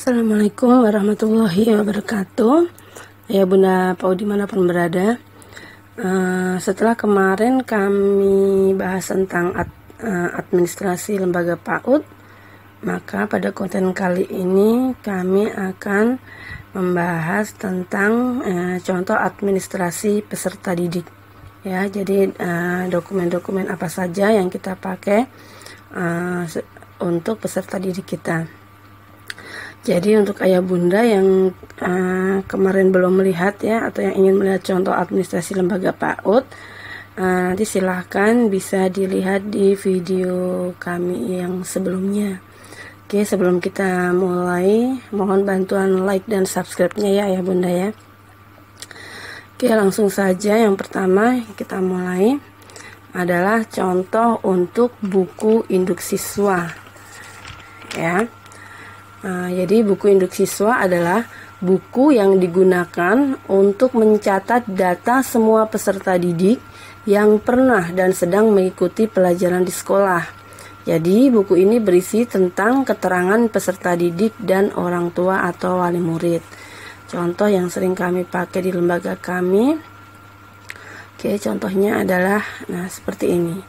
Assalamualaikum warahmatullahi wabarakatuh. Ya Bunda Pau dimanapun berada. Setelah kemarin kami bahas tentang administrasi lembaga PAUD, maka pada konten kali ini kami akan membahas tentang contoh administrasi peserta didik. Ya, jadi dokumen-dokumen apa saja yang kita pakai untuk peserta didik kita. Jadi untuk ayah bunda yang kemarin belum melihat ya, atau yang ingin melihat contoh administrasi lembaga PAUD, nanti silahkan bisa dilihat di video kami yang sebelumnya. Oke, sebelum kita mulai, mohon bantuan like dan subscribe-nya ya ayah bunda ya. Oke, langsung saja yang pertama kita mulai adalah contoh untuk buku induk siswa ya. Jadi buku induk siswa adalah buku yang digunakan untuk mencatat data semua peserta didik yang pernah dan sedang mengikuti pelajaran di sekolah. Jadi buku ini berisi tentang keterangan peserta didik dan orang tua atau wali murid. Contoh yang sering kami pakai di lembaga kami. Oke, contohnya adalah seperti ini.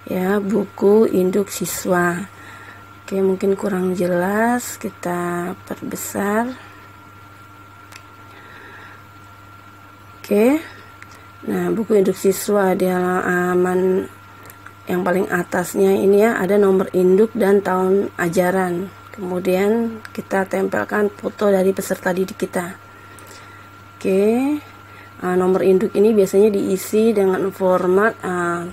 Ya, buku induk siswa. Oke, mungkin kurang jelas, kita perbesar. Oke, buku induk siswa di halaman yang paling atasnya ini ya, ada nomor induk dan tahun ajaran. Kemudian kita tempelkan foto dari peserta didik kita. Oke, nomor induk ini biasanya diisi dengan format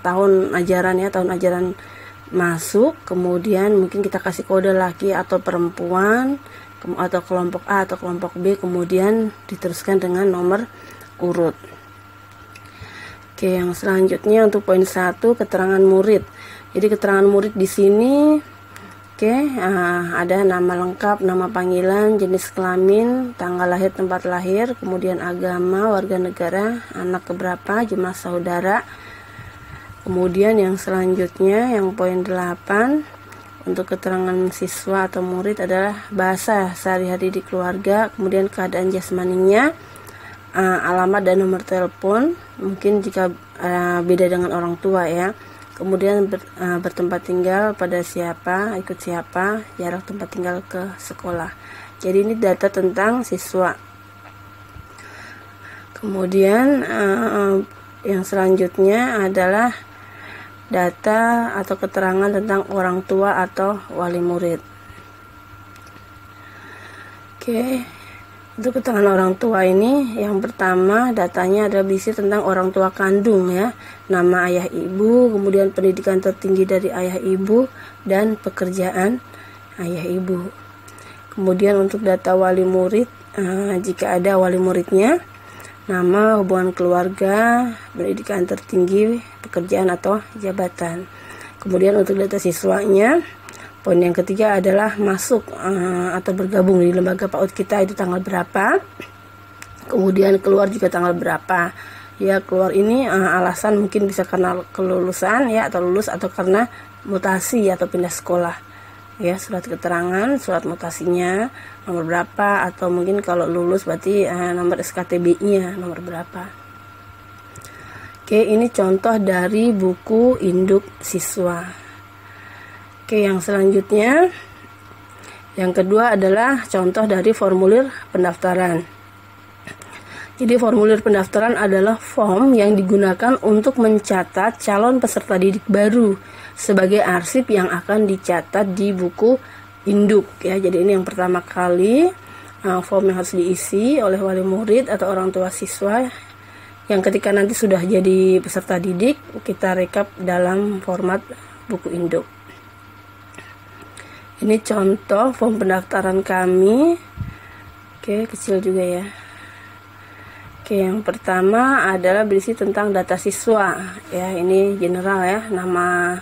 tahun ajaran ya, tahun ajaran masuk, kemudian mungkin kita kasih kode laki atau perempuan, atau kelompok A atau kelompok B, kemudian diteruskan dengan nomor urut. Oke, yang selanjutnya untuk poin 1, keterangan murid. Jadi keterangan murid di sini ada nama lengkap, nama panggilan, jenis kelamin, tanggal lahir, tempat lahir, kemudian agama, warga negara, anak keberapa, jumlah saudara. Kemudian yang selanjutnya yang poin 8 untuk keterangan siswa atau murid adalah bahasa sehari-hari di keluarga, kemudian keadaan jasmaninya, alamat dan nomor telepon, mungkin jika beda dengan orang tua ya. Kemudian bertempat tinggal pada siapa, ikut siapa, jarak tempat tinggal ke sekolah. Jadi ini data tentang siswa. Kemudian yang selanjutnya adalah data atau keterangan tentang orang tua atau wali murid. Oke, untuk keterangan orang tua ini yang pertama datanya adalah berisi tentang orang tua kandung ya, nama ayah ibu, kemudian pendidikan tertinggi dari ayah ibu dan pekerjaan ayah ibu. Kemudian untuk data wali murid, jika ada wali muridnya, nama, hubungan keluarga, pendidikan tertinggi, pekerjaan atau jabatan. Kemudian untuk data siswanya, poin yang ketiga adalah masuk atau bergabung di lembaga PAUD kita itu tanggal berapa. Kemudian keluar juga tanggal berapa. Ya, keluar ini alasan mungkin bisa karena kelulusan ya, atau lulus, atau karena mutasi atau pindah sekolah. Ya, surat keterangan, surat mutasinya nomor berapa, atau mungkin kalau lulus berarti nomor SKTB-nya nomor berapa. Oke, ini contoh dari buku induk siswa. Oke, yang selanjutnya yang kedua adalah contoh dari formulir pendaftaran. Jadi formulir pendaftaran adalah form yang digunakan untuk mencatat calon peserta didik baru sebagai arsip yang akan dicatat di buku induk ya. Jadi ini yang pertama kali form yang harus diisi oleh wali murid atau orang tua siswa yang ketika nanti sudah jadi peserta didik kita rekap dalam format buku induk. Ini contoh form pendaftaran kami. Oke, kecil juga ya. Oke, yang pertama adalah berisi tentang data siswa ya, ini general ya, nama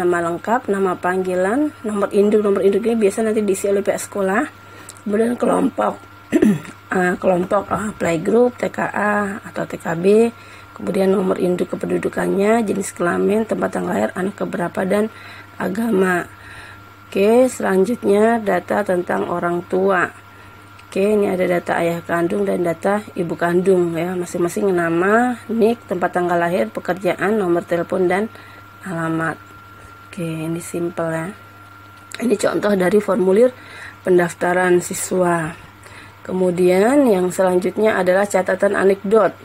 lengkap, nama panggilan, nomor induk ini biasa nanti diisi oleh pihak sekolah. Kemudian kelompok playgroup, TKA atau TKB, kemudian nomor induk kependudukannya, jenis kelamin, tempat tanggal lahir, anak keberapa, dan agama. Oke, selanjutnya data tentang orang tua. Oke, ini ada data ayah kandung dan data ibu kandung ya, masing-masing nama, nik, tempat tanggal lahir, pekerjaan, nomor telepon dan alamat. Oke, ini simple ya. Ini contoh dari formulir pendaftaran siswa. Kemudian yang selanjutnya adalah catatan anekdot.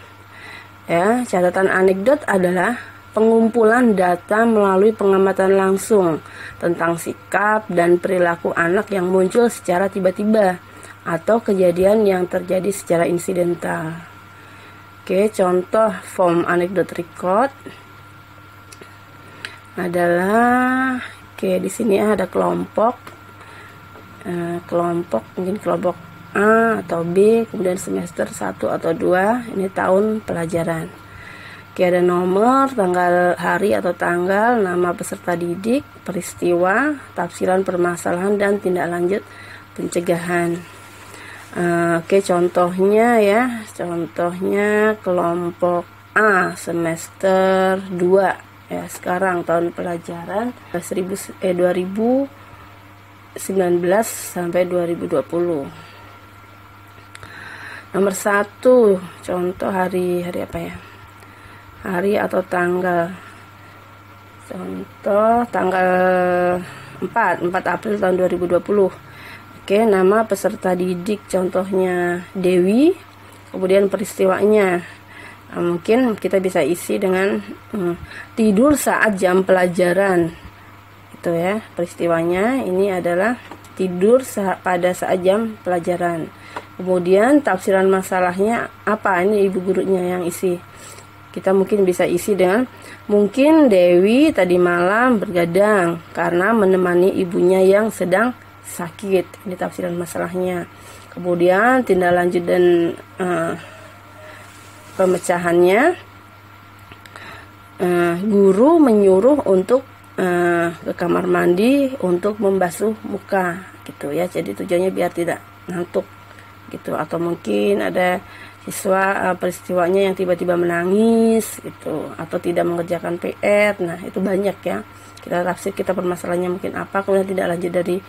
Ya, catatan anekdot adalah pengumpulan data melalui pengamatan langsung tentang sikap dan perilaku anak yang muncul secara tiba-tiba atau kejadian yang terjadi secara insidental. Oke, contoh form anecdote record adalah, oke, di sini ada kelompok mungkin kelompok A atau B, kemudian semester 1 atau 2, ini tahun pelajaran. Oke, ada nomor, tanggal, hari atau tanggal, nama peserta didik, peristiwa, tafsiran permasalahan dan tindak lanjut pencegahan. Oke, contohnya ya, contohnya kelompok A semester 2 ya, sekarang tahun pelajaran 2019 sampai 2020. Nomor 1, contoh hari apa ya? Hari atau tanggal. Contoh tanggal 4 April tahun 2020. Oke, nama peserta didik contohnya Dewi, kemudian peristiwanya. Mungkin kita bisa isi dengan tidur saat jam pelajaran. Itu ya, peristiwanya ini adalah tidur pada saat jam pelajaran. Kemudian tafsiran masalahnya apa? Ini ibu gurunya yang isi. Kita mungkin bisa isi dengan mungkin Dewi tadi malam bergadang karena menemani ibunya yang sedang sakit. Ini tafsiran masalahnya. Kemudian tindak lanjut dan pemecahannya, guru menyuruh untuk ke kamar mandi untuk membasuh muka gitu ya. Jadi tujuannya biar tidak ngantuk gitu. Atau mungkin ada siswa peristiwanya yang tiba-tiba menangis gitu, atau tidak mengerjakan PR. Nah, itu banyak ya. Kita tafsir, kita permasalahannya mungkin apa, kemudian tidak lanjut dari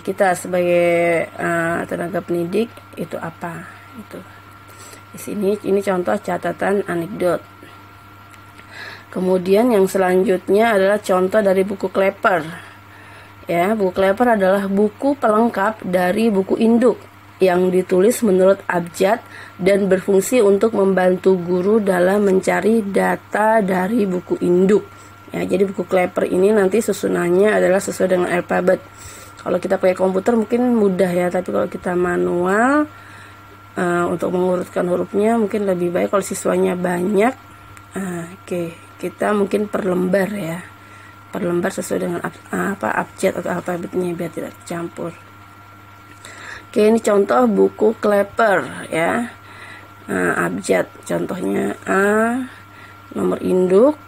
kita sebagai tenaga pendidik itu apa itu. Di sini ini contoh catatan anekdot. Kemudian yang selanjutnya adalah contoh dari buku Klepper. Ya, buku Klepper adalah buku pelengkap dari buku induk yang ditulis menurut abjad dan berfungsi untuk membantu guru dalam mencari data dari buku induk. Ya, jadi buku Klepper ini nanti susunannya adalah sesuai dengan alfabet. Kalau kita pakai komputer mungkin mudah ya, tapi kalau kita manual untuk mengurutkan hurufnya mungkin lebih baik kalau siswanya banyak. Oke, kita mungkin per lembar ya, per lembar sesuai dengan abjad atau alfabetnya biar tidak tercampur. Oke, ini contoh buku Klepper ya, abjad contohnya A, nomor induk,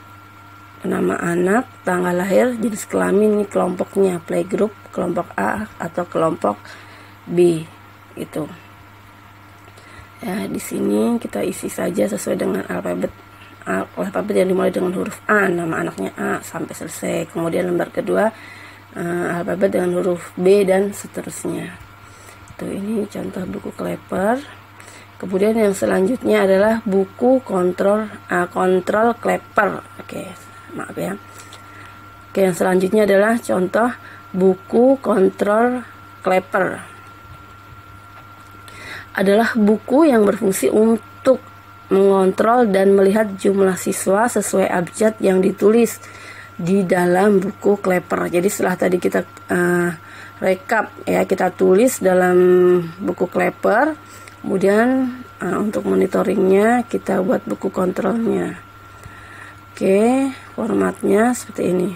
nama anak, tanggal lahir, jenis kelamin, ini kelompoknya playgroup, kelompok A atau kelompok B itu. Ya, di sini kita isi saja sesuai dengan alfabet yang dimulai dengan huruf A, nama anaknya A sampai selesai. Kemudian lembar kedua alfabet dengan huruf B dan seterusnya. Itu ini contoh buku Klepper. Kemudian yang selanjutnya adalah buku kontrol Klepper. Oke, maaf ya. Oke, yang selanjutnya adalah contoh buku kontrol Klepper. Adalah buku yang berfungsi untuk mengontrol dan melihat jumlah siswa sesuai abjad yang ditulis di dalam buku Klepper. Jadi setelah tadi kita rekap ya, kita tulis dalam buku Klepper, kemudian untuk monitoringnya kita buat buku kontrolnya. Oke, formatnya seperti ini,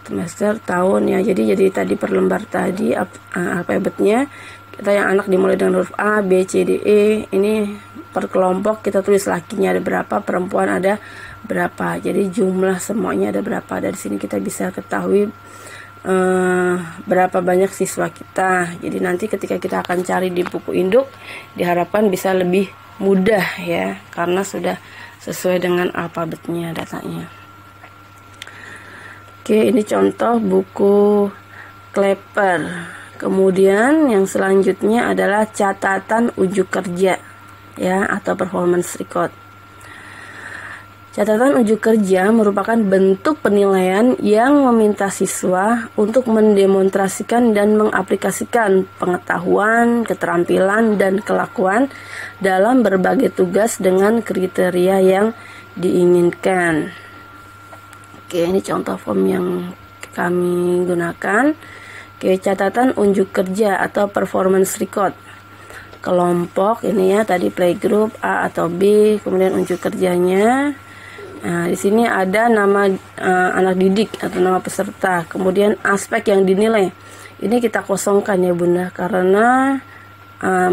semester, tahun ya. Jadi tadi per lembar tadi alfabetnya kita yang anak dimulai dengan huruf A, B, C, D, E. Ini per kelompok kita tulis lakinya ada berapa, perempuan ada berapa. Jadi jumlah semuanya ada berapa. Dari sini kita bisa ketahui berapa banyak siswa kita. Jadi nanti ketika kita akan cari di buku induk diharapkan bisa lebih mudah ya, karena sudah sesuai dengan alfabetnya datanya. Oke, ini contoh buku Clapper. Kemudian yang selanjutnya adalah catatan ujuk kerja ya, atau performance record. Catatan ujuk kerja merupakan bentuk penilaian yang meminta siswa untuk mendemonstrasikan dan mengaplikasikan pengetahuan, keterampilan, dan kelakuan dalam berbagai tugas dengan kriteria yang diinginkan. Oke, ini contoh form yang kami gunakan. Oke, catatan ujuk kerja atau performance record. Kelompok ini ya, tadi playgroup A atau B, kemudian ujuk kerjanya. Nah, di sini ada nama anak didik atau nama peserta, kemudian aspek yang dinilai. Ini kita kosongkan ya Bunda, karena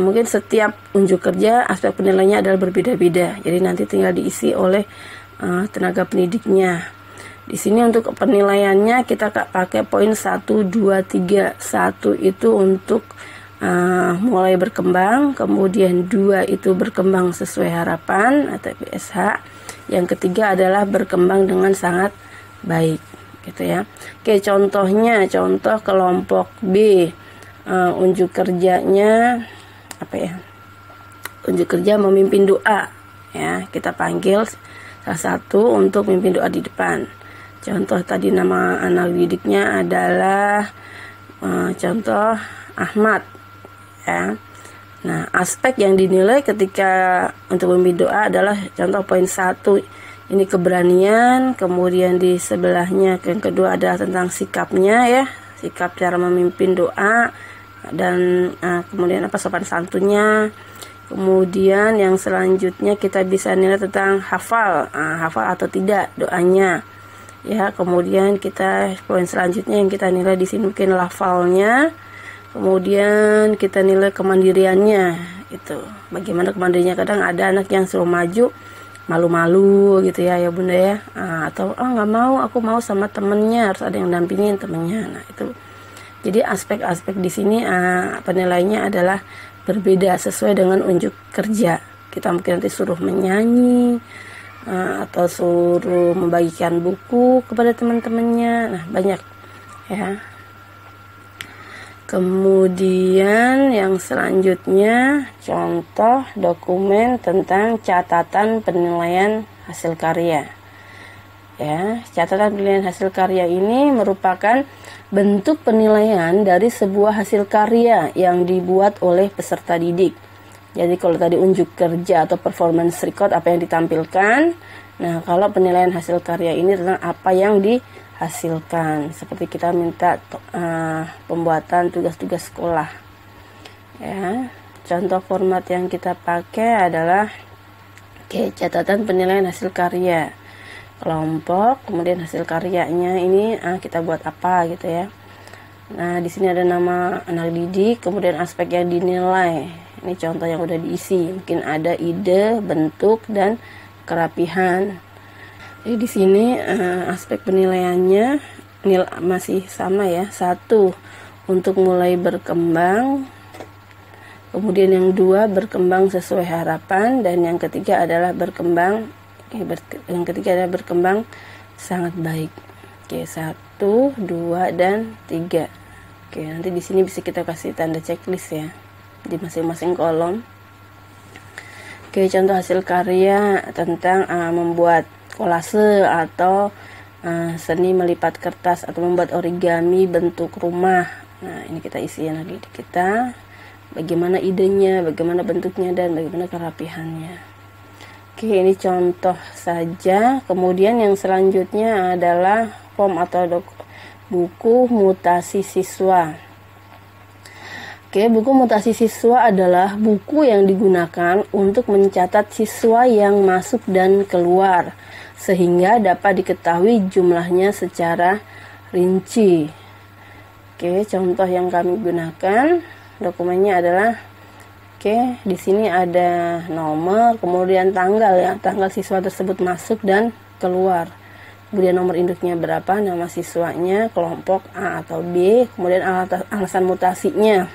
mungkin setiap unjuk kerja aspek penilaiannya adalah berbeda-beda. Jadi nanti tinggal diisi oleh tenaga pendidiknya. Di sini untuk penilaiannya kita pakai poin 1, 2, 3. 1 itu untuk mulai berkembang, kemudian 2 itu berkembang sesuai harapan atau PSH. Yang ketiga adalah berkembang dengan sangat baik, gitu ya. Oke, contohnya, contoh kelompok B, unjuk kerjanya apa ya? Unjuk kerja memimpin doa, ya. Kita panggil salah satu untuk memimpin doa di depan. Contoh tadi nama anak didiknya adalah contoh Ahmad, ya. Nah, aspek yang dinilai ketika untuk memimpin doa adalah contoh poin 1. Ini keberanian, kemudian di sebelahnya yang kedua adalah tentang sikapnya ya, sikap cara memimpin doa, dan kemudian sopan santunnya. Kemudian yang selanjutnya kita bisa nilai tentang hafal, hafal atau tidak doanya. Ya, kemudian kita poin selanjutnya yang kita nilai di sini mungkin lafalnya. Kemudian kita nilai kemandiriannya, itu. Bagaimana kemandiriannya, kadang ada anak yang suruh maju, malu-malu gitu ya Bunda ya. Atau nggak mau, aku mau sama temennya, harus ada yang dampingin temennya. Nah itu. Jadi aspek-aspek di sini penilaiannya adalah berbeda sesuai dengan unjuk kerja. Kita mungkin nanti suruh menyanyi, atau suruh membagikan buku kepada teman-temannya. Nah banyak ya. Kemudian yang selanjutnya contoh dokumen tentang catatan penilaian hasil karya. Ya, catatan penilaian hasil karya ini merupakan bentuk penilaian dari sebuah hasil karya yang dibuat oleh peserta didik. Jadi kalau tadi unjuk kerja atau performance record apa yang ditampilkan. Nah, kalau penilaian hasil karya ini tentang apa yang dihasilkan, seperti kita minta pembuatan tugas-tugas sekolah. Ya, contoh format yang kita pakai adalah catatan penilaian hasil karya kelompok, kemudian hasil karyanya ini kita buat apa gitu ya. Nah, di sini ada nama anak didik, kemudian aspek yang dinilai. Ini contoh yang udah diisi, mungkin ada ide, bentuk, dan kerapihan. Jadi di sini aspek penilaiannya masih sama ya. 1 untuk mulai berkembang, kemudian yang 2 berkembang sesuai harapan, dan yang ketiga adalah berkembang sangat baik. Oke, 1, 2, dan 3. Oke, nanti di sini bisa kita kasih tanda checklist ya di masing-masing kolom. Oke, contoh hasil karya tentang membuat kolase atau seni melipat kertas atau membuat origami bentuk rumah. Nah, ini kita isi anak didik kita. Bagaimana idenya, bagaimana bentuknya, dan bagaimana kerapihannya. Oke, ini contoh saja. Kemudian yang selanjutnya adalah form atau buku mutasi siswa. Oke, buku mutasi siswa adalah buku yang digunakan untuk mencatat siswa yang masuk dan keluar, sehingga dapat diketahui jumlahnya secara rinci. Oke, contoh yang kami gunakan, dokumennya adalah di sini ada nomor, kemudian tanggal ya, tanggal siswa tersebut masuk dan keluar. Kemudian nomor induknya berapa, nama siswanya, kelompok A atau B, kemudian alasan mutasinya,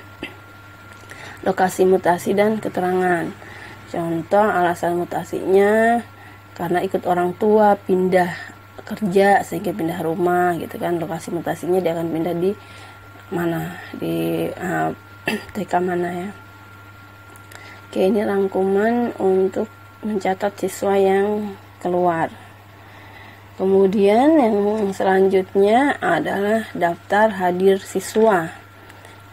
lokasi mutasi, dan keterangan. Contoh alasan mutasinya karena ikut orang tua, pindah kerja sehingga pindah rumah gitu kan. Lokasi mutasinya dia akan pindah di mana, di TK mana ya. Oke, ini rangkuman untuk mencatat siswa yang keluar. Kemudian yang selanjutnya adalah daftar hadir siswa.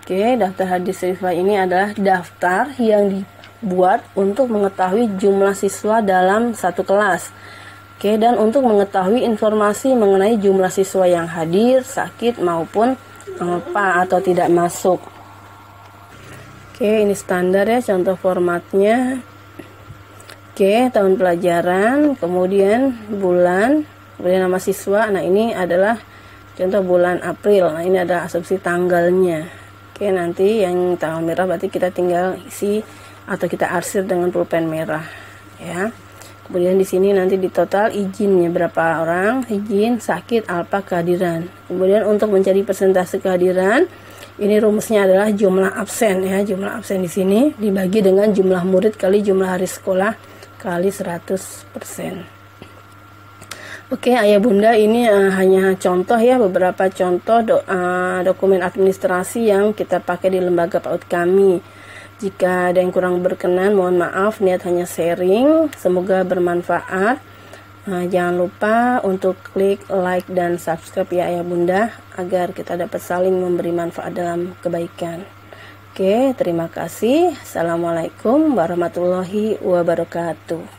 Oke, daftar hadir siswa ini adalah daftar yang dibuat untuk mengetahui jumlah siswa dalam satu kelas. Oke, dan untuk mengetahui informasi mengenai jumlah siswa yang hadir, sakit maupun apa atau tidak masuk. Oke, ini standar ya, contoh formatnya. Oke, tahun pelajaran, kemudian bulan, kemudian nama siswa. Nah, ini adalah contoh bulan April. Nah, ini ada asumsi tanggalnya. Oke, nanti yang tanggal merah berarti kita tinggal isi atau kita arsir dengan pulpen merah ya. Kemudian di sini nanti di total izinnya berapa orang, izin, sakit, alpa, kehadiran. Kemudian untuk mencari persentase kehadiran, ini rumusnya adalah jumlah absen ya. Jumlah absen di sini dibagi dengan jumlah murid kali jumlah hari sekolah kali 100%. Oke, ayah bunda, ini hanya contoh ya, beberapa contoh dokumen administrasi yang kita pakai di lembaga PAUD kami. Jika ada yang kurang berkenan, mohon maaf, niat hanya sharing, semoga bermanfaat. Jangan lupa untuk klik like dan subscribe ya ayah bunda, agar kita dapat saling memberi manfaat dalam kebaikan. Oke, terima kasih. Assalamualaikum warahmatullahi wabarakatuh.